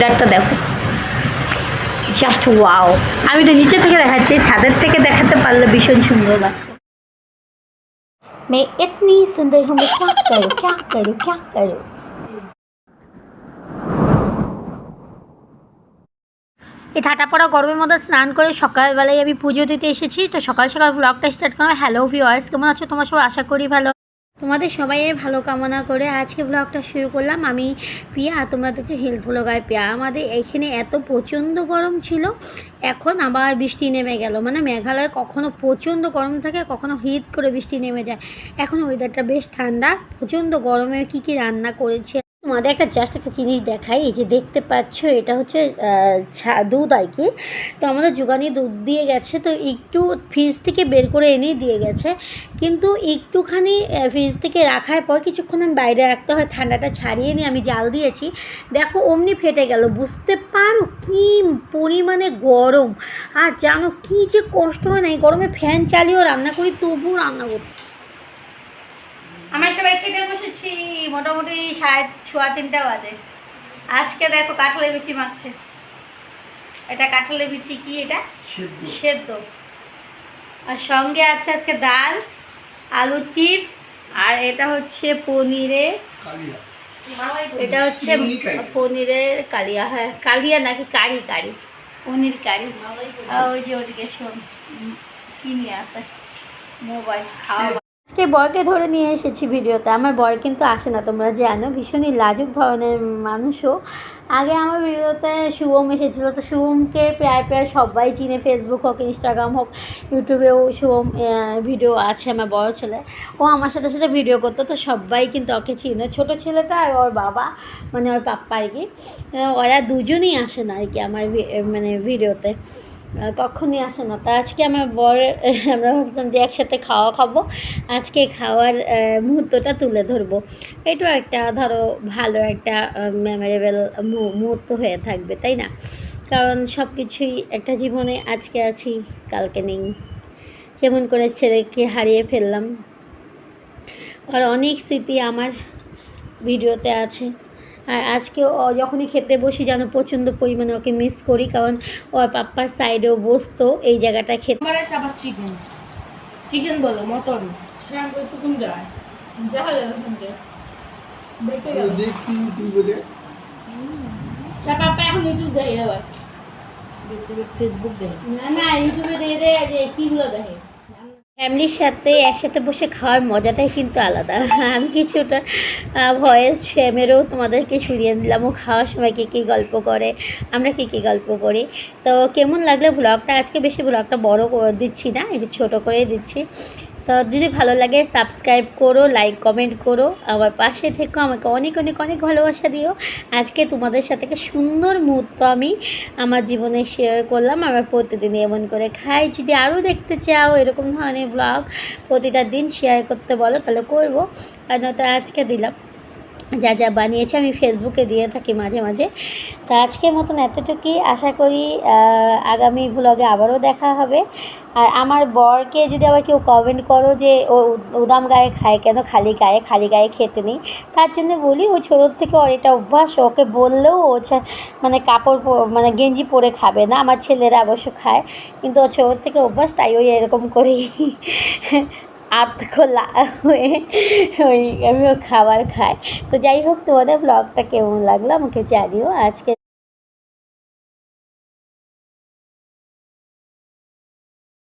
ওয়েদারটা দেখো, just wow. আমি তো নিচে থেকে দেখাচ্ছি, ছাদের থেকে দেখাতে পারলে ভীষণ সুন্দর লাগতো। मैं इतनी सुंदर हूँ, मैं क्या करूँ क्या करूँ क्या करूँ। এই ঠাটা পড়া গরমের মধ্যে স্নান করে সকালবেলায় আমি পুজো দিতে এসেছি। তো সকাল সকাল ব্লগটা স্টার্ট করলাম। হ্যালো ভিউয়ার্স, কেমন আছো তোমার সবাই? আশা করি ভালো। তোমাদের সবাইয়ের ভালো কামনা করে আজকে ব্লগটা শুরু করলাম। আমি পিয়া, আর তোমরা দেখছো হিলস ব্লগার পিয়া। আমাদের এখানে এত প্রচণ্ড গরম ছিল, এখন আবার বৃষ্টি নেমে গেল। মানে মেঘালয়ে কখনো প্রচণ্ড গরম থাকে, কখনো হিট করে বৃষ্টি নেমে যায়। এখন ওয়েদারটা বেশ ঠান্ডা। প্রচণ্ড গরমে কী কী রান্না করেছে তোমাদের একটা জাস্ট একটা জিনিস দেখাই। এই যে দেখতে পাচ্ছ, এটা হচ্ছে দুধ আর কি। তো আমাদের জোগানি দুধ দিয়ে গেছে, তো একটু ফ্রিজ থেকে বের করে এনেই দিয়ে গেছে। কিন্তু একটুখানি ফ্রিজ থেকে রাখার পর কিছুক্ষণ আমি বাইরে রাখতে হয়, ঠান্ডাটা ছাড়িয়ে নিয়ে আমি জাল দিয়েছি। দেখো অমনি ফেটে গেল। বুঝতে পারো কী পরিমাণে গরম। আর জানো কী যে কষ্ট হয় না এই গরমে। ফ্যান চালিয়েও রান্না করি, তবুও রান্না করতে। আমরা সবাই খেতে বসেছি মোটামুটি 3:30 বাজে। আজকে দেখো কাঁঠালের বিচি মাখছে। এটা কাঁঠালের বিচি কি? এটা সেদ্ধ। আর সঙ্গে আছে আজকে ডাল, আলু চিপস, আর এটা হচ্ছে পনিরের, এটা হচ্ছে পনিরের কালিয়া। হ্যাঁ কালিয়া নাকি কারি, কারি পনির কারি। ওই যে ওদিকে শোন কি নিয়ে আসে মোবাইল খাওয়া। আজকে বরকে ধরে নিয়ে এসেছি ভিডিওতে। আমার বর কিন্তু আসে না, তোমরা জানো, ভীষণই লাজুক ধরনের মানুষও। আগে আমার ভিডিওতে শুভম এসেছিলো, তো শুভমকে প্রায় সবাই চিনে। ফেসবুক হোক, ইনস্টাগ্রাম হোক, ইউটিউবেও শুভম ভিডিও আছে। আমার বড় ছেলে, ও আমার সাথে সাথে ভিডিও করতো, তো সবাই কিন্তু ওকে চিনে। ছোটো ছেলেটা আর ওর বাবা, মানে ওর পাপ্পা আর কি। ওরা দুজনেই আসে না আর কি আমার মানে ভিডিওতে, কখনই আসে না। তা আজকে আমার বর, আমরা ভাবছিলাম যে একসাথে খাবো। আজকে খাওয়ার মুহূর্তটা তুলে ধরবো। এটাও একটা ধরো ভালো একটা মেমোরেবল মুহূর্ত হয়ে থাকবে, তাই না? কারণ সব কিছুই একটা জীবনে, আজকে আছি কালকে নেই। যেমন করে ছেলেকে হারিয়ে ফেললাম, আর অনেক স্মৃতি আমার ভিডিওতে আছে। আর আজকে যখনই খেতে বসি যেন প্রচণ্ড পরিমাণে ওকে মিস করি, কারণ ওর পাপ্পার সাইডেও বসতো এই জায়গাটা খেতে। চিকেন চিকেন বলো, মটন কোন যায় পাপ্পা এখন ইউটিউব দেয়, আবার ফেসবুক দেয় না, ইউটিউবে দিয়ে দেয় যে কিগুলো দেখে। ফ্যামিলির সাথে একসাথে বসে খাওয়ার মজাটাই কিন্তু আলাদা। আমি কিছুটা ভয়েস শ্যামেরও তোমাদেরকে শুনিয়ে দিলাম, ও খাওয়ার সময় কী কী গল্প করে, আমরা কী কী গল্প করি। তো কেমন লাগলো ব্লগটা? আজকে বেশি ব্লগটা বড় দিচ্ছি না, একটু ছোটো করেই দিচ্ছি। তো যদি ভালো লাগে সাবস্ক্রাইব করো, লাইক কমেন্ট করো, আমার পাশে থেকো, আমাকে অনেক অনেক অনেক ভালোবাসা দিও। আজকে তোমাদের সাথে একটা সুন্দর মুহূর্ত আমি আমার জীবনে শেয়ার করলাম। আমরা প্রতিদিন এমন করে খাই। যদি আরও দেখতে চাও এরকম ধরনের ব্লগ প্রতিটা দিন শেয়ার করতে বলো, তাহলে করবো। আর নয়তো আজকে দিলাম, যা যা বানিয়েছি আমি ফেসবুকে দিয়ে থাকি মাঝে মাঝে। তো আজকের মতন এতটুকুই। আশা করি আগামী ব্লগে আবারও দেখা হবে। আর আমার বরকে যদি আবার কেউ কমেন্ট করো যে ও উদাম গায়ে খায় কেন, খালি গায়ে খেতে নেই, তার জন্য বলি ও ছোটোর থেকে ওর এটা অভ্যাস। ওকে বললেও ও মানে কাপড় মানে গেঞ্জি পরে খাবে না। আমার ছেলেরা অবশ্য খায়, কিন্তু ও ছোটোর থেকে অভ্যাস, তাই ওই এরকম করেই খোলা হয়ে ওই আমিও খাবার খাই। তো যাই হোক, তোমাদের ব্লগটা কেমন লাগলো আমাকে জানিও। আজকে